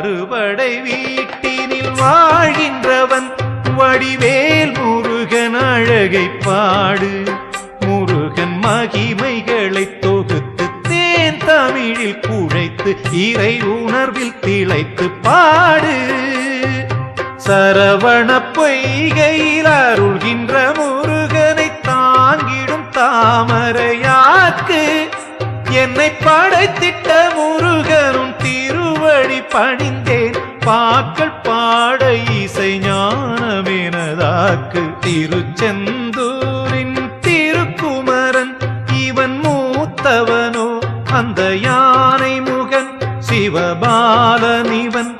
அறுபடை வீட்டினில் வாழ்கின்றவன் வடிவேல் முருகன் அழகை பாடு. முருகன் மகிமைகளை தொகுத்து தேன் தமிழில் குழைத்து இறை உணர்வில் திளைத்து பாடு. சரவண பொய்கையில் அருள்கின்ற முருகனை தாங்கிடும் தாமரையாக்கு. என்னை படைத்திட்ட முருகனும் திருவடி பணிந்தேன் பாக்கள் பாட இசை ஞானமெனதாக்கு. திருச்செந்தூரின் திருக்குமரன் இவன் மூத்தவனோ அந்த யானை முகன் சிவபாலன் இவன்